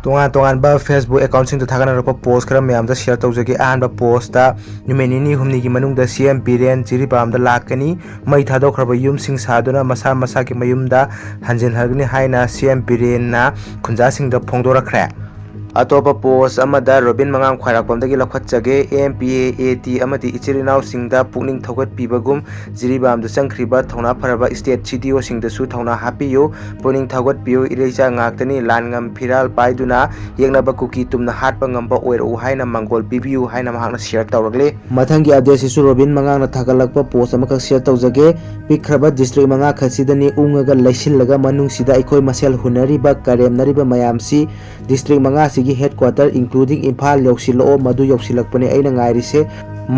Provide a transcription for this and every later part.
तोंगान Facebook account थागनरप post खरा मैम शेयर तौजगे अहब पोस्ट नुमित निनी हुमनी की मनुंग सीएम बिरेन जिरीबामदा लाकनी मई थदokhraba yumsing saduna masa masagi mayumda hnjinhangani haina CM Biren खुंजासिंगदा फोंदोरखरे अतोपा पोस्ट अमदा रोबिन मंगाम खैराकपमदगी लखटजगे एमपीएएट अमदी इचिरिनाव सिंगदा पुनिंग थौगत पीबगुम जिरीबामदा चंख्रिबा थौना फरबा स्टेट सीडीओ सिंगदसु थौना हापियो पुनिंग थौगत पियो इरेजा ngaktani लानगम फिराल पाइदुना येंगनाबा कुकी तुमना हाटपा ngamba ओइरो हाइना मंगोल पिबियु हाइना महांगना शेयर तौरगले मथंगी अपडेट सिसु रोबिन मंगांगना थागलकपा पोस्ट अमखक शेयर तौजगे पिखरबा डिस्ट्रिक्ट मंगा खसिदनी उंगगा लैसिलगा मनुंगसिदा अखोय मसेल हुनरिबा करेमनरिबा मयामसी डिस्ट्रिक्ट मंगा की हेडक्वार्टर इंक्लूडिंग इम्फाल यौसिलो मधु यौसिलकपने अइना ngairiसे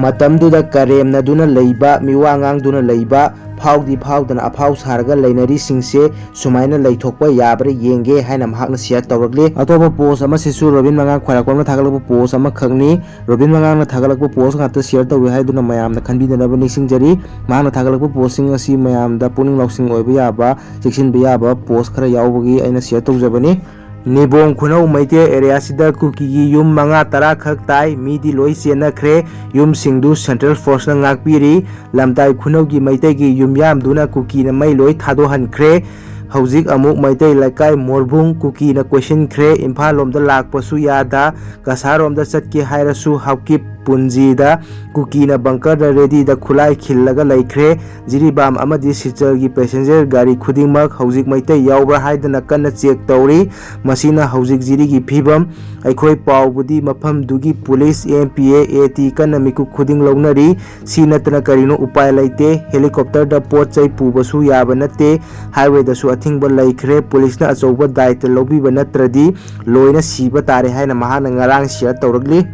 मतमदुदा करेमनदुना लैबा मिवांगांगदुना लैबा फाउदी फाउदना अफाउ सारगा लैनरी सिंगसे सुमाइना लैथोकपा याबरे येंगे हाइना महाकना शेयर तौरगले अतोपा पोस्ट अमा सिसु रोबिन मंगांग खैराकपमना थागलकपा पोस्ट अमा खगनी रोबिन मंगांगना थागलकपा पोस्ट गात शेयर तौवे हाइदुना मयामना खनबिदनबा निसिंगजरी महाकना थागलकपा पोस्टिंग असि मयामदा पुनिंग लौसिंग ओइबा याबा सेक्शनबा याबा पोस्ट खरा यावबगी अइना शेयर तौजबनी निबोंग खुनौ मैते एरिया सिदा कुकी युम मंगा तरा खक ताई मीदी लोई चेनखरे युमसिंगदु सेंट्रल फोर्स ना ngakpiri lamtai खुनौ की मैते की युमयामदुना कुकी ना मै लोई थादोहनखरे हौजिक अमुक मैते लाइकाई मोरबुंग कुकी ना क्वेश्चन खरे इम्फाल लोमदा लाकपसु यादा कसारोमदा चटके हाइरसु हाउकी पुंजीदा कुकी ना बंकर दा रेडी दा खुलाई खिल्लगा लैखरे जिरीबाम अमदी सिचर की पैसेंजर गाड़ी खुदिंगमक हौजिक मैते यावबा हाइदना कन्ना चेक तौरी मसीना हौजिक जिरी की फिबम अखोय पावबुदी मफम दुगी पुलिस एमपीएएट कन्ना मिकु खुदिंग लौनरी सी नतना करिनो उपाय लैते हेलीकॉप्टर दा पोट चै पुबसु याबा नते हाईवे दसु अथिंगबा लैखरे पुलिस ना अचौबा दायित्व लौबीबा नत्रदी लोइना सीबा तारे हाइना महाना ngarang शेयर तौरगली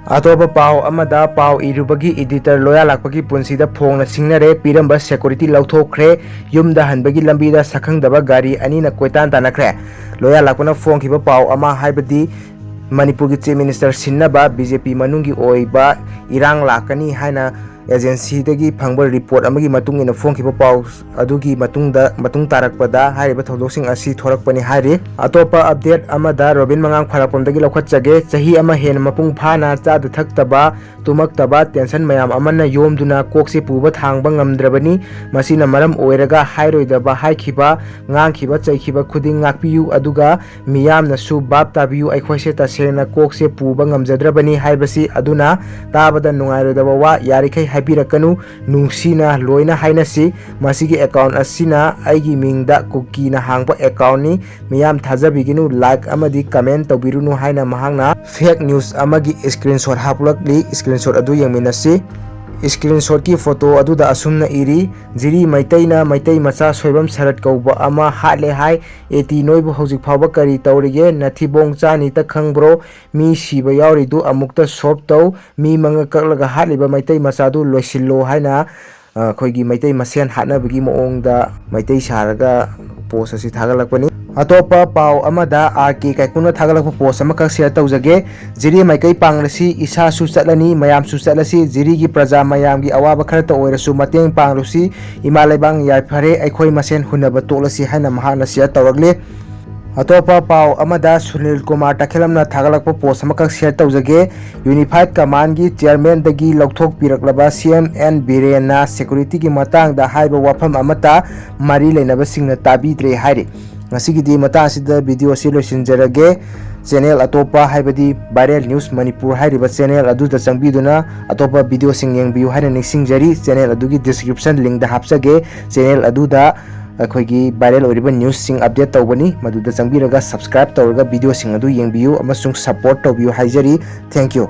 अतोप पाव अमदा पाव इरुबगी एडिटर लोया लाकपगी पुंसीदा फोंगना सिंगनरे पिरंबा सिक्योरिटी लौथोखरे युमदा हनबगी लंबीदा सखंगदबा गाड़ी अनीना कोइतान तानखरे लोया लाकपना फोंखिबा पाव अमा हाइबदी मणिपुर की चीफ मिनिस्टर सिन्नबा बीजेपी मनुंगी ओइबा इरांग लाकनी हाइना एजेंसी दगी फंगबा रिपोर्ट अमगी मतुंग इन फोंखिबा पाव अदुगी मतुंग तारकपदा हाइबा थौदोकसिंग असि थोरकपनी हाइरे अतोपा अपडेट अमदा रोबिन मंगांग खरापमदगी लौखटजगे चही अमा हेन मपुंग फाना चाद थक्तबा तुमक्तबा टेंशन मयाम अमना योमदुना कोकसे पुबा थांगबा ngamdrabani masina maram oiraga hairoidaba haikhiba ngangkhiba chaikiba khuding ngakpiyu aduga miyamna su bab tabiyu aikhoise tasena kokse puba ngamjadrabani haibasi aduna tabada nungairodaba wa yarikai haibirakanu nungsina loina hainasi masigi account asina aigi mingda kuki na hangba account ni miyam thajabiginu like amadi comment tawbirunu haina mahangna fake news amagi screenshot hapulakli screenshot adu yangminasi screenshot की photo अदुदा असुमना eri Jiri मैतैना Meitei मचा सोइबम सरत कौबा अमा हाले हाय eighty नोइबु हौजिक फावबा करी तौरिगे नथिबोंग चानी त खंगब्रो मी सिबा यावरिदु अमुक्ता soap तौ मी मंगा ककलगा हालिबा मैतै मचादु लोइसिल्लो हाइना खोइगी मैतै मसेन हानबगी मोंगदा मैतै सारगा पोस्ट असि थागलकपनी अतोपा पाव अमदा आरके काइकुना थागलकपा पोस्ट अमका शेयर तौजगे जिरी मैकै पांगलसी इसा सु चटलनी मयाम सु चटलसी जिरी की प्रजा मयाम की अवाबा खरत ओइरसु मतेंग पांगलुसी इमालेबांग याइफरे अखोय मसेन हुनबा तोलसी हाइना महाना शेयर तौरगले अतोपा पाव अमदा सुनील कुमार तखेलमना थागलकपा पोस्ट अमका शेयर तौजगे यूनिफाइड कमांड की चेयरमैन दगी लौथोक पिरकलबा सीएम एन बिरेना सिक्योरिटी की मतंग दा हाइबा वाफम अमता मारी लेनबा सिंगना ताबीद्रे हाइरे ngasigiди mata asida video si losinjarage channel atopa haibadi viral news manipur hairiba channel adu da changbiduna atopa video sing yengbiu haina ningsingjari channel adugi description link da hapsage channel adu da akhoi viral oriba news sing update tawbani madu da changbiraga subscribe tawraga video sing adu yengbiu amasung support tawbiu haijari thank you